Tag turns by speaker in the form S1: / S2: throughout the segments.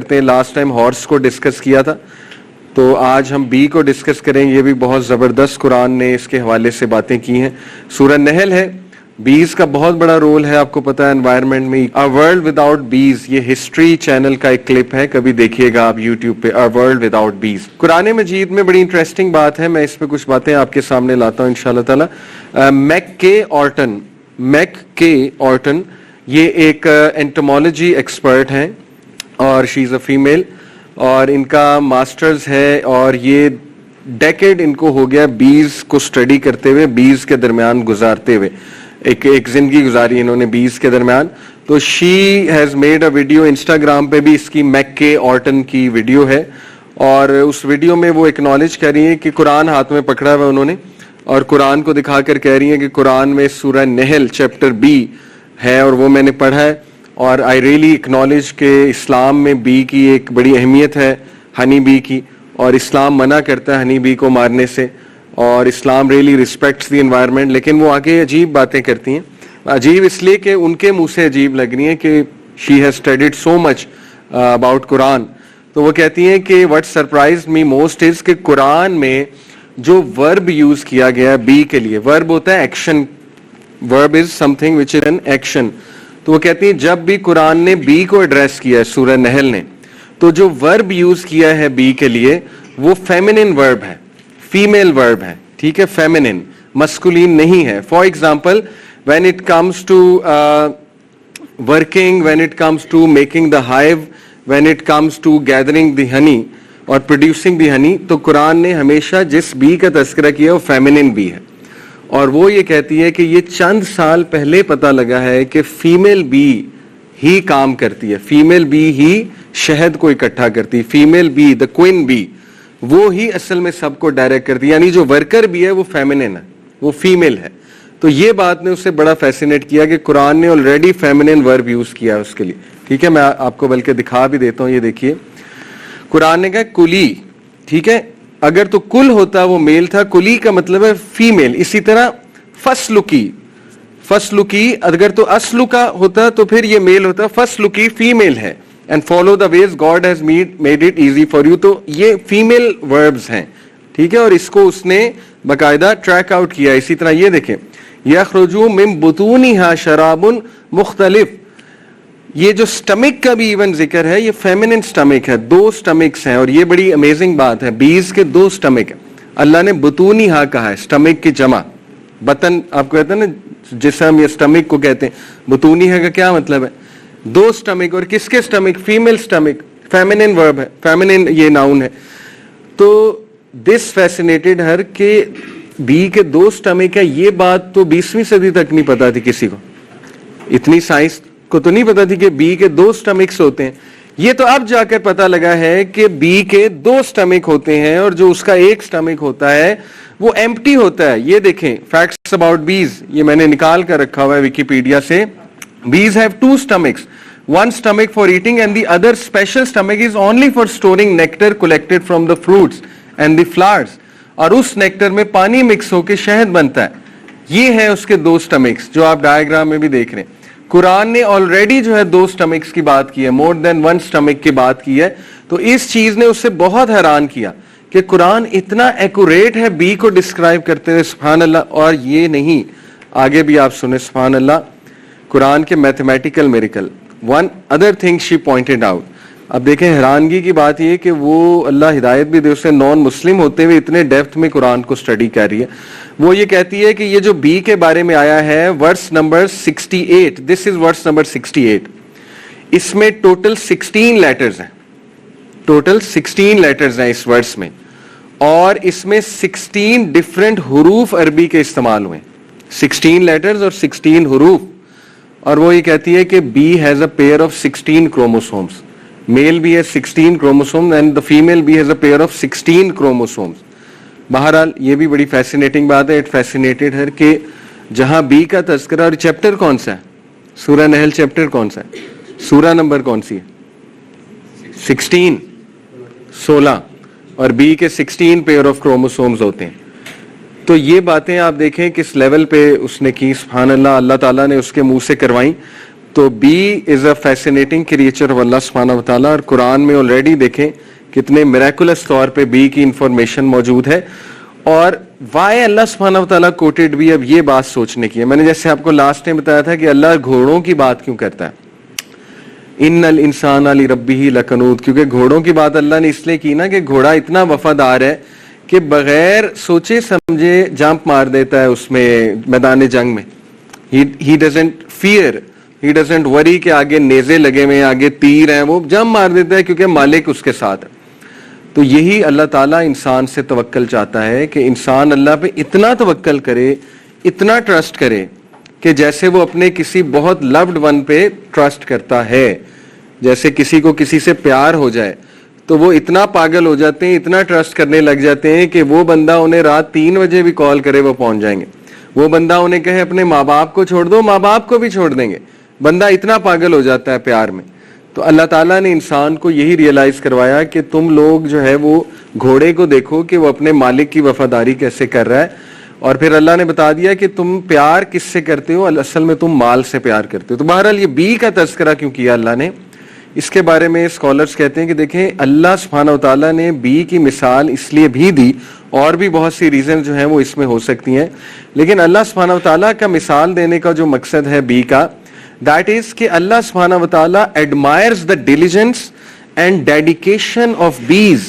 S1: کرتے ہیں. Last time horse کو ڈسکس کیا تھا, تو آج ہم بی کو ڈسکس کریں. یہ بھی بہت زبردست قرآن نے اس کے حوالے سے باتیں کی ہیں. سورہ نحل ہے. بیز کا بہت بڑا رول ہے, آپ کو پتا ہے انوائرمنٹ میں. A World Without Bees, یہ ہسٹری چینل کا ایک کلپ ہے, کبھی دیکھیے گا آپ یوٹیوب پہ, A World Without Bees. قرآن مجید میں بڑی انٹرسٹنگ بات ہے, میں اس پہ کچھ باتیں آپ کے سامنے لاتا ہوں انشاءاللہ تعالی. میک کے آرٹن یہ ایک انٹمولوجی ایکسپرٹ ہیں, اور شی از اے فیمیل, اور ان کا ماسٹرز ہے, اور یہ ڈیکیڈ ان کو ہو گیا بیز کو اسٹڈی کرتے ہوئے, بیز کے درمیان گزارتے ہوئے. ایک زندگی گزاری انہوں نے بیز کے درمیان. تو she has made a video, Instagram پہ بھی اس کی میک کے آرٹن کی ویڈیو ہے, اور اس ویڈیو میں وہ ایکنالج کر رہی ہیں کہ قرآن ہاتھ میں پکڑا ہوا انہوں نے, اور قرآن کو دکھا کر کہہ رہی ہیں کہ قرآن میں سورہ نحل چیپٹر بی ہے, اور وہ میں نے پڑھا ہے, اور آئی ریئلی اکنالج کہ اسلام میں بی کی ایک بڑی اہمیت ہے, ہنی بی کی, اور اسلام منع کرتا ہے ہنی بی کو مارنے سے, اور اسلام ریئلی ریسپیکٹس دی انوائرمنٹ. لیکن وہ آگے عجیب باتیں کرتی ہیں. عجیب اس لیے کہ ان کے منہ سے عجیب لگ رہی ہیں کہ she has studied so much about Quran. تو وہ کہتی ہیں کہ what surprised me most is کہ قرآن میں جو ورب یوز کیا گیا ہے بی کے لیے, ورب ہوتا ہے action, verb is something which is an action. تو وہ کہتی ہیں جب بھی قرآن نے بی کو ایڈریس کیا ہے سورہ نحل نے, تو جو ورب یوز کیا ہے بی کے لیے وہ فیمنن ورب ہے, فیمیل ورب ہے, ٹھیک ہے, فیمنن, مسکولین نہیں ہے. For example when it comes to working, when it comes to making the hive, when it comes to gathering the honey اور producing the honey, تو قرآن نے ہمیشہ جس بی کا تذکرہ کیا وہ فیمنن بی ہے. اور وہ یہ کہتی ہے کہ یہ چند سال پہلے پتہ لگا ہے کہ فیمیل بی ہی کام کرتی ہے, فیمیل بی ہی شہد کو اکٹھا کرتی ہے, female bee the queen bee وہ ہی اصل میں سب کو ڈائریکٹ کرتی ہے, یعنی جو ورکر بھی ہے وہ فیمنن ہے, وہ فیمیل ہے. تو یہ بات نے اسے بڑا فیسینیٹ کیا کہ قرآن نے آلریڈی فیمنن ورب یوز کیا ہے اس کے لیے. ٹھیک ہے, میں آپ کو بلکہ دکھا بھی دیتا ہوں, یہ دیکھیے. قرآن نے کہا کلی, ٹھیک ہے, اگر تو کل ہوتا وہ میل تھا, کلی کا مطلب ہے فیمیل. اسی طرح فسلکی, فسلکی اگر تو اسلو کا ہوتا تو پھر یہ میل ہوتا, فسلکی فیمیل ہے. And follow the ways God has made it easy for you, تو یہ فیمیل وربز ہیں, ٹھیک ہے, اور اس کو اس نے باقاعدہ ٹریک آؤٹ کیا. اسی طرح یہ دیکھیں, یخرجو من بطونہا شراب مختلف, یہ جو سٹمک کا بھی ایون ذکر ہے یہ فیمنن سٹمک ہے, 2 سٹمکس ہیں, اور یہ بڑی امیزنگ بات ہے, بیز کے 2 سٹمک ہیں. اللہ نے بطونہا کہا ہے, سٹمک کی جمع, بطن آپ کو کہتے ہیں نا جسم, یا سٹمک کو کہتے ہیں. بطونہا کا کیا مطلب ہے, 2 سٹمک, اور کس کے سٹمک, فیمیل سٹمک, فیمنن ورب ہے, فیمنن یہ ناؤن ہے. تو دس فیسینیٹڈ ہر کہ بی کے 2 سٹمک ہے. یہ بات تو 20ویں صدی تک نہیں پتا تھی کسی کو, اتنی سائنس کو تو نہیں پتا تھی کہ بی کے 2 سٹمکس ہوتے ہیں. یہ تو اب جا کر پتا لگا ہے کہ بی کے 2 سٹمک ہوتے ہیں, اور جو اس کا ایک سٹمک ہوتا ہے وہ ایمپٹی ہوتا ہے. یہ دیکھیں فیکٹس اباؤٹ بیز, یہ میں نے نکال کر رکھا ہوا ہے ویکیپیڈیا سے. بیز have 2 stomachs, one stomach for eating and the other special stomach is only for storing nectar collected from the fruits and the flowers. اور اس نیکٹر میں پانی مکس ہو کے شہد بنتا ہے. یہ ہے اس کے 2 stomachs جو آپ ڈائیگرام میں بھی دیکھ رہے ہیں. قرآن نے آلریڈی جو ہے 2 stomachs کی بات کی ہے, more than 1 stomach کی بات کی ہے. تو اس چیز نے اسے بہت حیران کیا کہ قرآن اتنا ایکوریٹ ہے بی کو ڈسکرائب کرتے ہوئے, سبحان اللہ. اور یہ نہیں, آگے بھی آپ سنیں, سبحان اللہ, قرآن کے mathematical miracle. One other thing she pointed out. اب دیکھیں حیرانگی کی بات یہ کہ وہ اللہ ہدایت بھی دے, اسے نان مسلم ہوتے ہوئے اتنے ڈیپتھ میں قرآن کو سٹڈی کر رہی ہے. وہ یہ کہتی ہے کہ یہ جو بی کے بارے میں آیا ہے ورس نمبر 68, دس از ورس نمبر 68, اس میں ٹوٹل 16 لیٹرز ہیں, ٹوٹل 16 لیٹرز ہیں اس ورس میں, اور اس میں 16 ڈفرنٹ حروف عربی کے استعمال ہوئے, 16 لیٹرز اور 16 حروف. اور وہ یہ کہتی ہے کہ bee has a pair of 16 chromosomes, male بھی ہے 16 کروموسوم اینڈ دا فیمیل بھی has a pair of 16 chromosomes. بہرحال یہ بھی بڑی فیسینیٹنگ بات ہے. اٹ فیسینیٹڈ ہے کہ جہاں بی کا تذکرہ, اور چیپٹر کون سا ہے, سورہ نحل چیپٹر کون سا ہے, سورہ نمبر کون سی ہے, 16, اور بی کے 16 پیئر آف کروموسومز ہوتے ہیں. تو یہ باتیں آپ دیکھیں کس لیول پہ اس نے کی, سبحان اللہ, اللہ تعالیٰ نے اس کے منہ سے کروائیں. تو bee is a fascinating creature of Allah سبحانہ و تعالیٰ, اور قرآن میں آلریڈی دیکھیں کتنے میریکولس طور پہ بی کی انفارمیشن موجود ہے. اور وائی اللہ سبحانہ و تعالیٰ کوٹیڈ بھی, اب یہ بات سوچنے کی ہے. میں نے جیسے آپ کو لاسٹ ٹائم بتایا تھا کہ اللہ گھوڑوں کی بات کیوں کرتا ہے, ان الانسان لربہ لکنود, کیونکہ گھوڑوں کی بات اللہ نے اس لیے کی نا کہ گھوڑا اتنا وفادار ہے کہ بغیر سوچے سمجھے جمپ مار دیتا ہے اس میں میدان جنگ میں. He doesn't fear, he doesn't worry کہ آگے نیزے لگے ہوئے ہیں, آگے تیر ہیں, وہ جمپ مار دیتا ہے کیونکہ مالک اس کے ساتھ ہے. تو یہی اللہ تعالیٰ انسان سے توکل چاہتا ہے کہ انسان اللہ پہ اتنا توکل کرے, اتنا ٹرسٹ کرے کہ جیسے وہ اپنے کسی بہت لوڈ ون پہ ٹرسٹ کرتا ہے. جیسے کسی کو کسی سے پیار ہو جائے تو وہ اتنا پاگل ہو جاتے ہیں, اتنا ٹرسٹ کرنے لگ جاتے ہیں کہ وہ بندہ انہیں رات 3 بجے بھی کال کرے وہ پہنچ جائیں گے. وہ بندہ انہیں کہے اپنے ماں باپ کو چھوڑ دو, ماں باپ کو بھی چھوڑ دیں گے. بندہ اتنا پاگل ہو جاتا ہے پیار میں. تو اللہ تعالیٰ نے انسان کو یہی ریئلائز کروایا کہ تم لوگ جو ہے وہ گھوڑے کو دیکھو کہ وہ اپنے مالک کی وفاداری کیسے کر رہا ہے, اور پھر اللہ نے بتا دیا کہ تم پیار کس سے کرتے ہو, اصل میں تم مال سے پیار کرتے ہو. تو بہرحال یہ بی کا تذکرہ کیوں کیا اللہ نے, اس کے بارے میں اسکالرز کہتے ہیں کہ دیکھیں اللہ سبحانہ و تعالیٰ نے بی کی مثال اس لیے بھی دی, اور بھی بہت سی ریزن جو ہیں وہ اس میں ہو سکتی ہیں, لیکن اللہ سبحانہ و تعالیٰ کا مثال دینے کا جو مقصد ہے بی کا, دیٹ از کہ اللہ سبحانہ و تعالیٰ admirers the diligence and dedication of B's.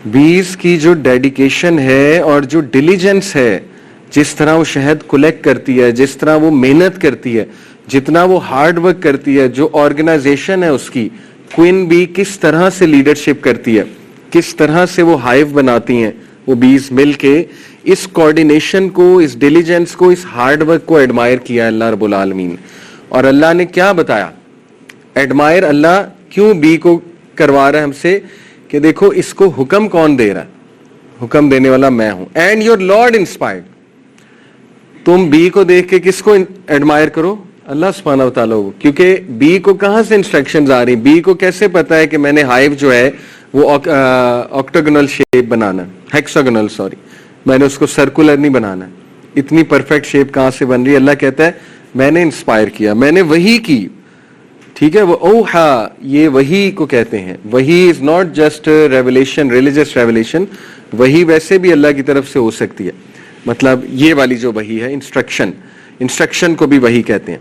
S1: بیز کی جو ڈیڈیکیشن ہے اور جو ڈیلیجنس ہے, جس طرح وہ شہد کلیکٹ کرتی ہے, جس طرح وہ محنت کرتی ہے, جتنا وہ ہارڈ ورک کرتی ہے, جو آرگنائزیشن ہے اس کی, کوئن بی کس طرح سے لیڈرشپ کرتی ہے, کس طرح سے وہ ہائیو بناتی ہیں وہ بیز مل کے, اس کوارڈینیشن کو, اس ڈیلیجنس کو, اس ہارڈ ورک کو ایڈمائر کیا اللہ رب العالمین. اور اللہ نے کیا بتایا, ایڈمائر اللہ کیوں بی کو کروا رہا ہے ہم سے, کہ دیکھو اس کو حکم کون دے رہا ہے, حکم دینے والا میں ہوں. اینڈ یور لارڈ انسپائرڈ, تم بی کو دیکھ کے کس کو ایڈمائر کرو, اللہ سبحانہ و تعالیٰ کو, کیونکہ بی کو کہاں سے انسٹرکشنز آ رہی, بی کو کیسے پتا ہے کہ میں نے ہائیو جو ہے وہ آکٹاگونل شیپ بنانا, ہیکساگونل سوری, میں نے اس کو سرکولر نہیں بنانا. اتنی پرفیکٹ شیپ کہاں سے بن رہی ہے, اللہ کہتا ہے میں نے انسپائر کیا, میں نے وحی کی. ٹھیک ہے, وہ اوحا, یہ وحی کو کہتے ہیں. وحی is not just revelation, religious revelation, وحی ویسے بھی اللہ کی طرف سے ہو سکتی ہے, مطلب یہ والی جو وحی ہے انسٹرکشن, انسٹرکشن کو بھی وحی کہتے ہیں.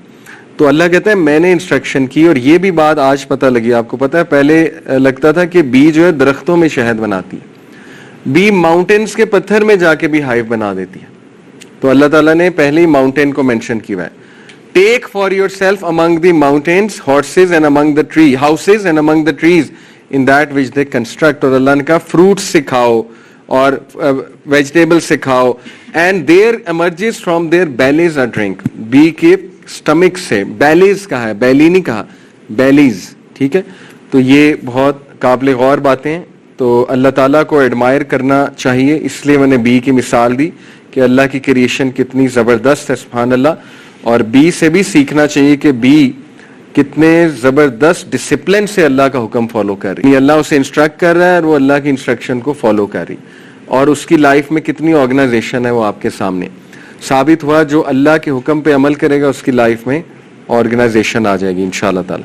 S1: تو اللہ کہتا ہے میں نے انسٹرکشن کی. اور یہ بھی بات آج پتہ لگی, آپ کو پتہ ہے پہلے لگتا تھا کہ بی جو ہے درختوں میں شہد بناتی ہے, بی ماؤنٹینز کے پتھر میں جا کے بھی ہائیو بنا دیتی ہے. تو اللہ تعالیٰ نے پہلے ہی ماؤنٹین کو مینشن کیا ہے, ٹیک for your self Umang the mountains horses and Umang the tree houses and Umang the trees in that which they construct. اور اللہ نے کہا فروٹس سے کھاؤ اور ویجیٹیبل سے کھاؤ, and there emerges from their bellies a drink. Bee کے stomach سے, بیلیز کہا ہے, بیلی نہیں کہا, بیلیز. ٹھیک ہے, تو یہ بہت قابل غور باتیں ہیں. تو اللہ تعالیٰ کو ایڈمائر کرنا چاہیے, اس لیے میں نے بی کی مثال دی کہ اللہ کی کریشن کتنی زبردست ہے, سبحان اللہ. اور بی سے بھی سیکھنا چاہیے کہ بی کتنے زبردست ڈسپلن سے اللہ کا حکم فالو کر رہی ہے. اللہ اسے انسٹرکٹ کر رہا ہے اور وہ اللہ کی انسٹرکشن کو فالو کر رہی, اور اس کی لائف میں کتنی آرگنائزیشن ہے وہ آپ کے سامنے ثابت ہوا. جو اللہ کے حکم پہ عمل کرے گا اس کی لائف میں آرگنائزیشن آ جائے گی انشاءاللہ تعالی.